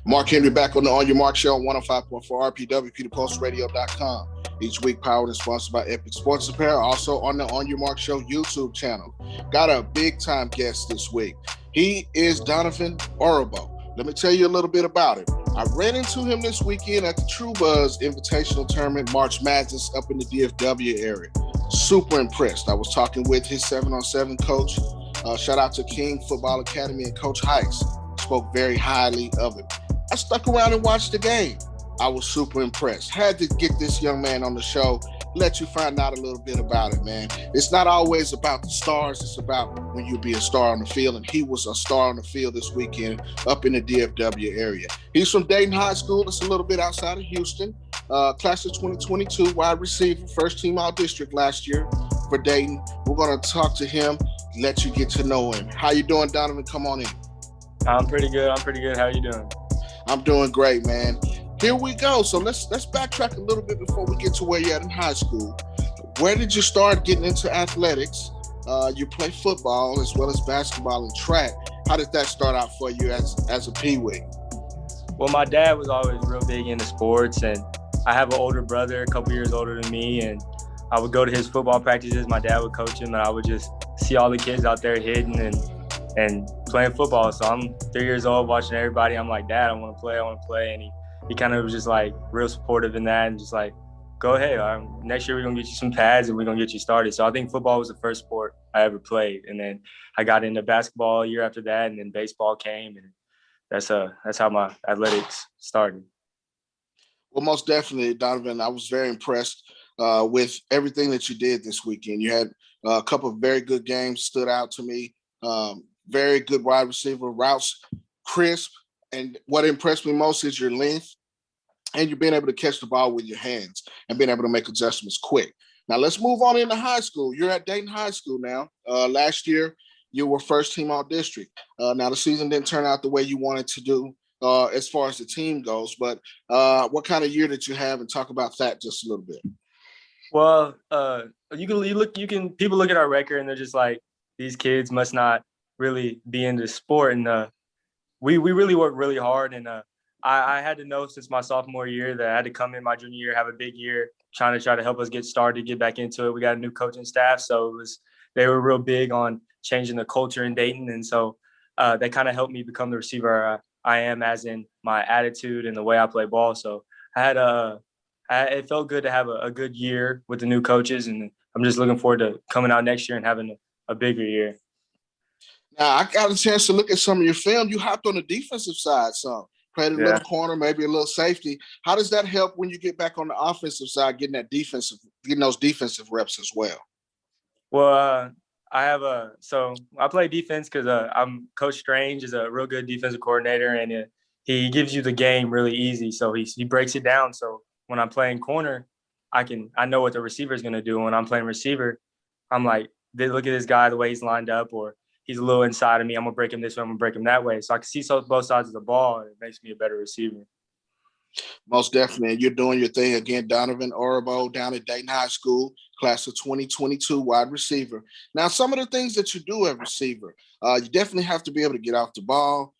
Mark Henry back on the On Your Mark Show on 105.4 RPW, PeterPostRadio.com. Each week powered and sponsored by Epic Sports Apparel. Also on the On Your Mark Show YouTube channel. Got a big-time guest this week. He is Donavan Orebo. Let me tell you a little bit about him. I ran into him this weekend at the Truzz Invitational Tournament, March Madness up in the DFW area. Super impressed. I was talking with his 7-on-7 coach. Shout out to King Football Academy and Coach Hise. Spoke very highly of him. I stuck around and watched the game. I was super impressed. Had to get this young man on the show, let you find out a little bit about it, man. It's not always about the stars. It's about when you be a star on the field, and he was a star on the field this weekend up in the DFW area. He's from Dayton High School. It's a little bit outside of Houston. Class of 2022, wide receiver, first team all-district last year for Dayton. We're going to talk to him, let you get to know him. How you doing, Donovan? Come on in. I'm pretty good. How you doing? I'm doing great, man. Here we go. So let's backtrack a little bit before we get to where you're at in high school. Where did you start getting into athletics? You play football as well as basketball and track. How did that start out for you as a peewee? Well, my dad was always real big into sports, and I have an older brother, a couple years older than me, and I would go to his football practices. My dad would coach him, and I would just see all the kids out there hitting and playing football. So I'm 3 years old watching everybody. I'm like, Dad, I want to play. And he kind of was just like real supportive in that and just like, go ahead. Next year we're going to get you some pads and we're going to get you started. So I think football was the first sport I ever played. And then I got into basketball a year after that, and then baseball came, and that's how my athletics started. Well, most definitely, Donovan. I was very impressed with everything that you did this weekend. You had a couple of very good games, stood out to me. Very good wide receiver, routes crisp. And what impressed me most is your length and you being able to catch the ball with your hands and being able to make adjustments quick. Now, let's move on into high school. You're at Dayton High School now. Last year, you were first team all-district. Now, the season didn't turn out the way you wanted to do as far as the team goes, but what kind of year did you have? And talk about that just a little bit. Well, people look at our record and they're just like, these kids must not really be into sport. And we really worked really hard. And I had to know since my sophomore year that I had to come in my junior year, have a big year, try to help us get started, get back into it. We got a new coaching staff. So they were real big on changing the culture in Dayton. And so that kind of helped me become the receiver I am, as in my attitude and the way I play ball. So it felt good to have a good year with the new coaches. And I'm just looking forward to coming out next year and having a bigger year. Now, I got a chance to look at some of your film. You hopped on the defensive side some. Played a little corner, maybe a little safety. How does that help when you get back on the offensive side, getting those defensive reps as well? Well, I play defense because Coach Strange is a real good defensive coordinator, and he gives you the game really easy. So he breaks it down. So when I'm playing corner, I know what the receiver is going to do. When I'm playing receiver, I'm like, look at this guy, the way he's lined up, or he's a little inside of me. I'm going to break him this way. I'm going to break him that way. So I can see both sides of the ball, and it makes me a better receiver. Most definitely. And you're doing your thing again, Donavan Orebo down at Dayton High School, class of 2022 wide receiver. Now, some of the things that you do as receiver, you definitely have to be able to get off the ball,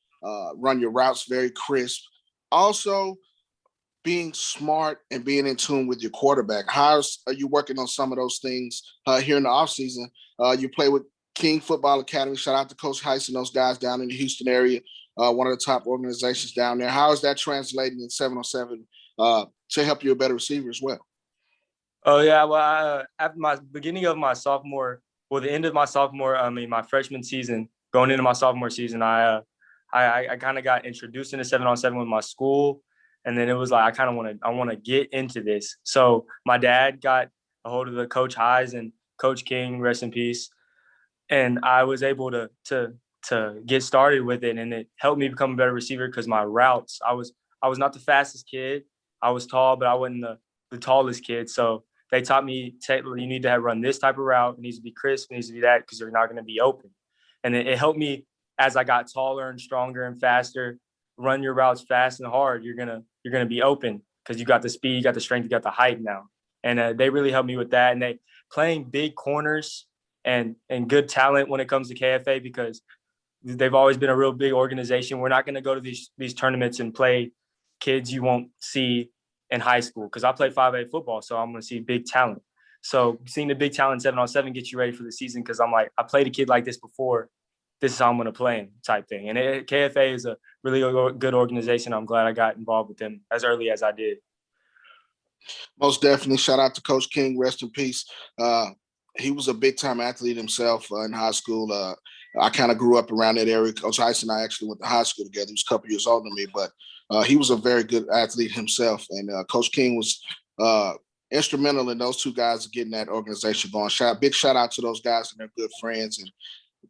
run your routes very crisp. Also, being smart and being in tune with your quarterback. How are you working on some of those things here in the offseason? You play with King Football Academy. Shout out to Coach Hise and those guys down in the Houston area, one of the top organizations down there. How is that translating in 7-on-7 to help you a better receiver as well? Oh, yeah. Well, after my my freshman season, going into my sophomore season, I kind of got introduced into 7-on-7 with my school. And then it was like, I want to get into this. So my dad got a hold of the Coach Hise and Coach King, rest in peace. And I was able to get started with it, and it helped me become a better receiver because my routes, I was not the fastest kid. I was tall, but I wasn't the tallest kid. So they taught me, you need to run this type of route. It needs to be crisp. It needs to be that, because you're not going to be open. And it helped me as I got taller and stronger and faster. Run your routes fast and hard. You're gonna be open because you got the speed, you got the strength, you got the height now. And they really helped me with that. And they playing big corners and good talent when it comes to KFA, because they've always been a real big organization. We're not going to go to these tournaments and play kids you won't see in high school, because I play 5A football, so I'm going to see big talent. So seeing the big talent 7-on-7 gets you ready for the season, because I'm like, I played a kid like this before. This is how I'm going to play him, type thing. And KFA is a really good organization. I'm glad I got involved with them as early as I did. Most definitely. Shout out to Coach King. Rest in peace. He was a big-time athlete himself in high school. I kind of grew up around that area. Coach Hise and I actually went to high school together. He was a couple years older than me, but he was a very good athlete himself. And Coach King was instrumental in those two guys getting that organization going. Big shout out to those guys, and they're good friends and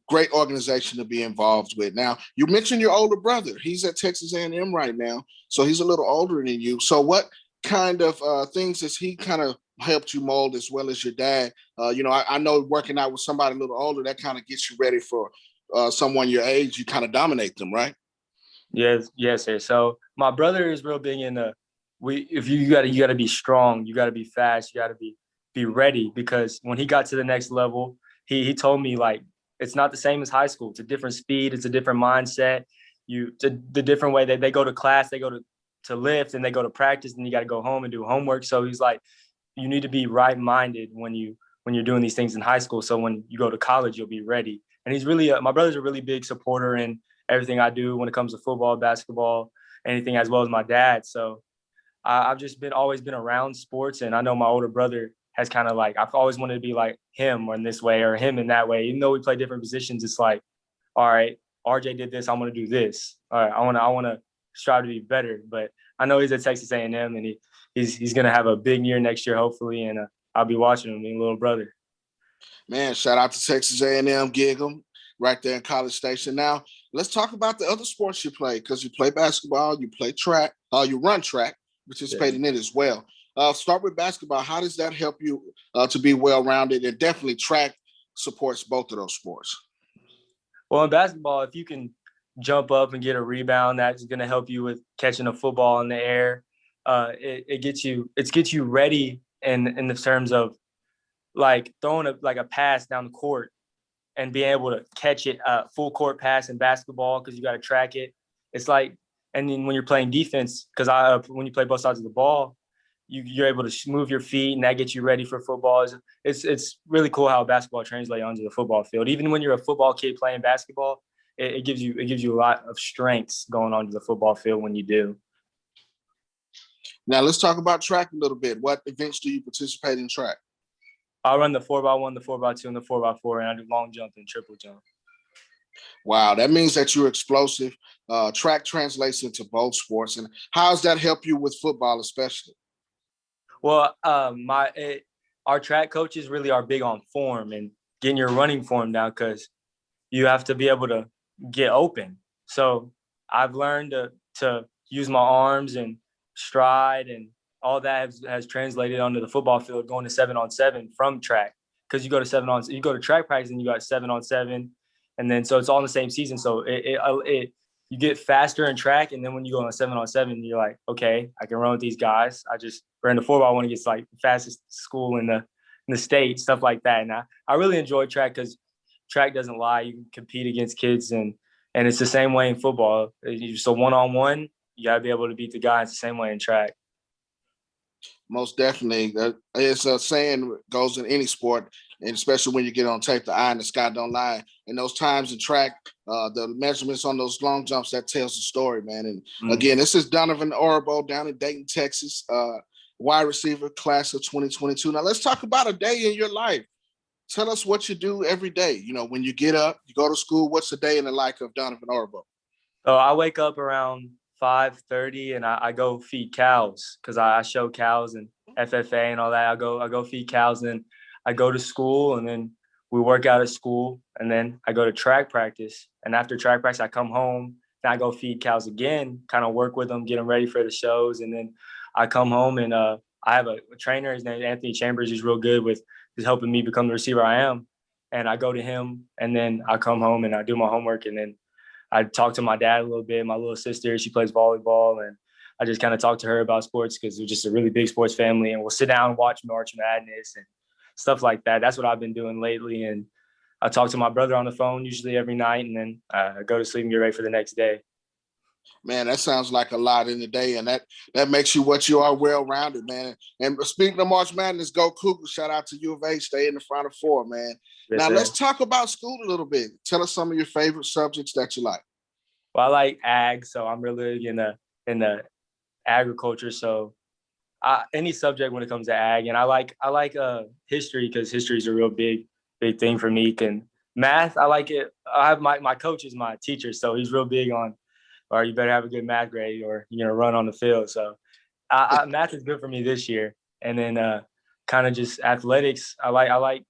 great organization to be involved with. Now, you mentioned your older brother. He's at Texas A&M right now, so he's a little older than you. So what kind of things has he kind of helped you mold as well as your dad? I know working out with somebody a little older, that kind of gets you ready for someone your age. You kind of dominate them, right? Yes, sir. So my brother is real big in you gotta be strong, you gotta be fast, you gotta be ready, because when he got to the next level, he told me, like, it's not the same as high school. It's a different speed, it's a different mindset. The different way that they go to class, they go to lift, and they go to practice, and you got to go home and do homework. So he's like, you need to be right-minded when you're doing these things in high school, so when you go to college, you'll be ready. And he's really my brother's a really big supporter in everything I do when it comes to football, basketball, anything, as well as my dad. So I've just always been around sports, and I know my older brother has kind of like, I've always wanted to be like him, or in this way, or him in that way. Even though we play different positions, it's like, all right, RJ did this, I'm going to do this. All right, I want to strive to be better. But I know he's at Texas A&M, and he's going to have a big year next year, hopefully, and I'll be watching him, being little brother. Man, shout out to Texas A&M, gig 'em right there in College Station. Now, let's talk about the other sports you play, because you play basketball, you play track, you run track, participating in it as well. Start with basketball. How does that help you to be well-rounded? And definitely track supports both of those sports. Well, in basketball, if you can jump up and get a rebound, that's going to help you with catching a football in the air. It gets you ready in the terms of like throwing a pass down the court and being able to catch it, full court pass in basketball, because you got to track it. It's like, and then when you're playing defense, because when you play both sides of the ball, you're able to move your feet, and that gets you ready for football. It's really cool how basketball translates onto the football field. Even when you're a football kid playing basketball, it gives you a lot of strengths going onto the football field when you do. Now let's talk about track a little bit. What events do you participate in track? I run the 4x1, the 4x2, and the 4x4, and I do long jump and triple jump. Wow, that means that you're explosive. Track translates into both sports. And how does that help you with football, especially? Well, our track coaches really are big on form and getting your running form down, because you have to be able to get open. So I've learned to use my arms and stride, and all that has translated onto the football field, going to 7-on-7 from track, because you go to track practice and you got 7-on-7, and then so it's all in the same season. So you get faster in track, and then when you go on 7-on-7, you're like, okay, I can run with these guys. I just ran the 4x1 against like the fastest school in the state, stuff like that. And I really enjoy track, because track doesn't lie. You can compete against kids, and it's the same way in football. So one-on-one, you gotta be able to beat the guys the same way in track. Most definitely. It's a saying goes in any sport, and especially when you get on tape, the eye and the sky don't lie. And those times in track, the measurements on those long jumps, that tells the story, man. And again, this is Donavan Orebo down in Dayton, Texas, wide receiver, class of 2022. Now let's talk about a day in your life. Tell us what you do every day. You know, when you get up, you go to school, what's the day in the life of Donavan Orebo? So I wake up around 5:30, and I go feed cows, because I show cows and FFA and all that. I go feed cows, and I go to school, and then we work out at school, and then I go to track practice. And after track practice, I come home, and I go feed cows again, kind of work with them, get them ready for the shows. And then I come home, and I have a trainer. His name is Anthony Chambers. He's real good with helping me become the receiver I am. And I go to him, and then I come home and I do my homework, and then I talk to my dad a little bit. My little sister, she plays volleyball, and I just kind of talk to her about sports, because we're just a really big sports family, and we'll sit down and watch March Madness and stuff like that. That's what I've been doing lately. And I talk to my brother on the phone usually every night, and then I go to sleep and get ready for the next day. Man, that sounds like a lot in the day, and that makes you what you are, well-rounded, man. And speaking of March Madness, go Cougars. Shout out to U of A, stay in the Final Four, man. Yes, now, sir. let's talk about school a little bit. Tell us some of your favorite subjects that you like. Well, I like ag, so I'm really in the agriculture. So any subject when it comes to ag, and I like history because history is a real big thing for me. And math, I like it. I have my coach is my teacher, so he's real big on, or you better have a good math grade or you're gonna run on the field. So math is good for me this year. And then kind of just athletics. I like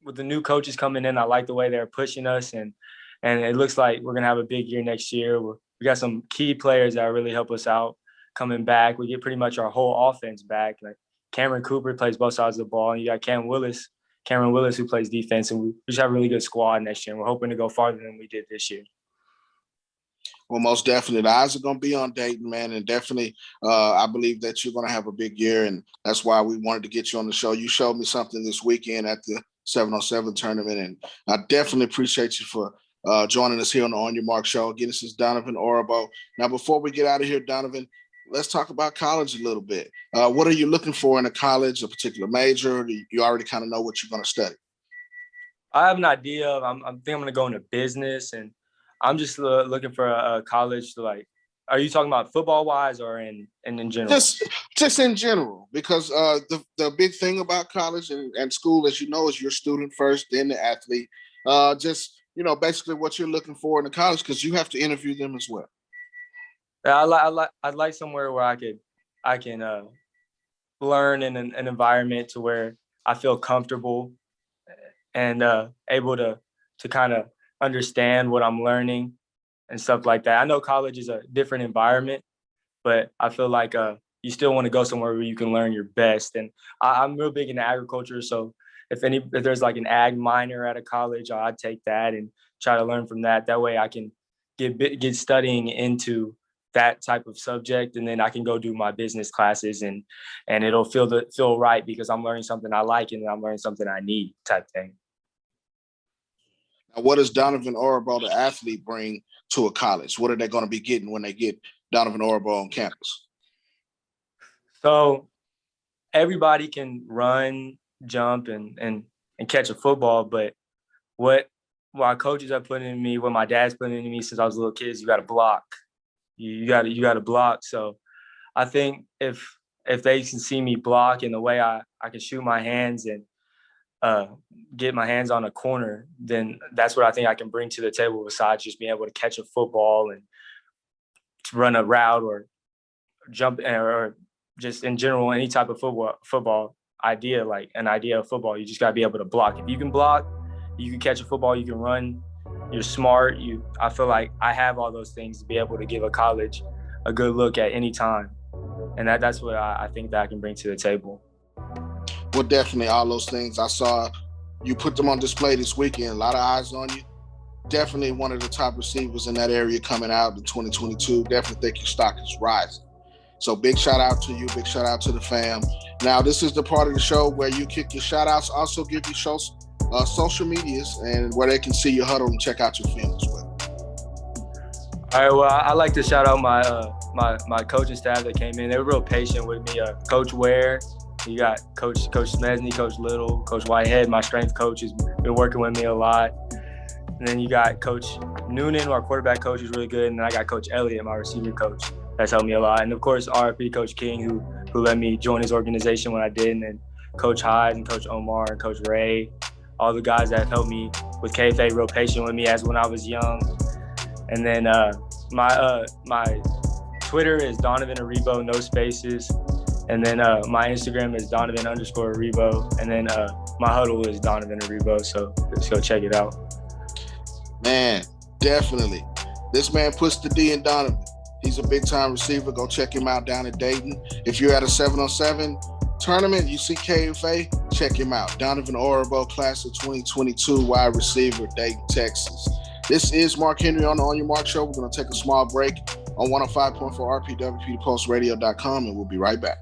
with the new coaches coming in. I like the way they're pushing us, and it looks like we're gonna have a big year next year. We got some key players that really help us out coming back. We get pretty much our whole offense back. Like Cameron Cooper plays both sides of the ball, and you got Cameron Willis who plays defense, and we just have a really good squad next year. And we're hoping to go farther than we did this year. Well, most definitely. The eyes are going to be on Dayton, man. And definitely, I believe that you're going to have a big year. And that's why we wanted to get you on the show. You showed me something this weekend at the 7-on-7 tournament. And I definitely appreciate you for joining us here on the On Your Mark show. Again, this is Donavan Orebo. Now, before we get out of here, Donavan, let's talk about college a little bit. What are you looking for in a college, a particular major? Or do you already kind of know what you're going to study? I have an idea. I think I'm going to go into business, and I'm just looking for a college to like. Are you talking about football wise or in general? Just in general, because the big thing about college and school, as you know, is you're student first, then the athlete. Basically what you're looking for in the college, because you have to interview them as well. Yeah, I'd like somewhere where I can learn in an environment to where I feel comfortable and able to kind of understand what I'm learning and stuff like that. I know college is a different environment, but I feel like you still want to go somewhere where you can learn your best. And I'm real big into agriculture, so if there's like an ag minor at a college, I'd take that and try to learn from that. That way I can get studying into that type of subject, and then I can go do my business classes and it'll feel right because I'm learning something I like and I'm learning something I need type thing. Now, what does Donavan Orebo, the athlete, bring to a college? What are they going to be getting when they get Donavan Orebo on campus? So everybody can run, jump, and catch a football, but what my coaches are putting in me, what my dad's putting in me since I was a little kid, is you got to block. You got to block. So I think if they can see me block in the way I can shoot my hands and get my hands on a corner, then that's what I think I can bring to the table besides just being able to catch a football and run a route or jump or just in general any type of football idea, like an idea of football. You just got to be able to block. If you can block, you can catch a football, you can run, you're smart. I feel like I have all those things to be able to give a college a good look at any time. And that's what I think that I can bring to the table. Well, definitely all those things. I saw you put them on display this weekend. A lot of eyes on you. Definitely one of the top receivers in that area coming out in 2022. Definitely think your stock is rising. So big shout out to you. Big shout out to the fam. Now, this is the part of the show where you kick your shout outs. Also give your shows social medias and where they can see your huddle and check out your film as well. All right. Well, I like to shout out my coaching staff that came in. They were real patient with me. Coach Ware, you got Coach Smesney, Coach Little, Coach Whitehead. My strength coach has been working with me a lot. And then you got Coach Noonan, our quarterback coach, is really good. And then I got Coach Elliott, my receiver coach. That's helped me a lot. And of course, RFP Coach King, who let me join his organization when I did. And then Coach Hise and Coach Omar and Coach Ray, all the guys that have helped me with KFA, real patient with me as when I was young. And then my Twitter is Donavan Orebo, no spaces. And then my Instagram is Donavan_Orebo. And then my huddle is Donavan Orebo. So just go check it out. Man, definitely. This man puts the D in Donavan. He's a big-time receiver. Go check him out down at Dayton. If you're at a 7-on-7 tournament, you see KFA, check him out. Donavan Orebo, class of 2022, wide receiver, Dayton, Texas. This is Mark Henry on the On Your Mark show. We're going to take a small break on 105.4 RPWPTPulseRadio.com, and we'll be right back.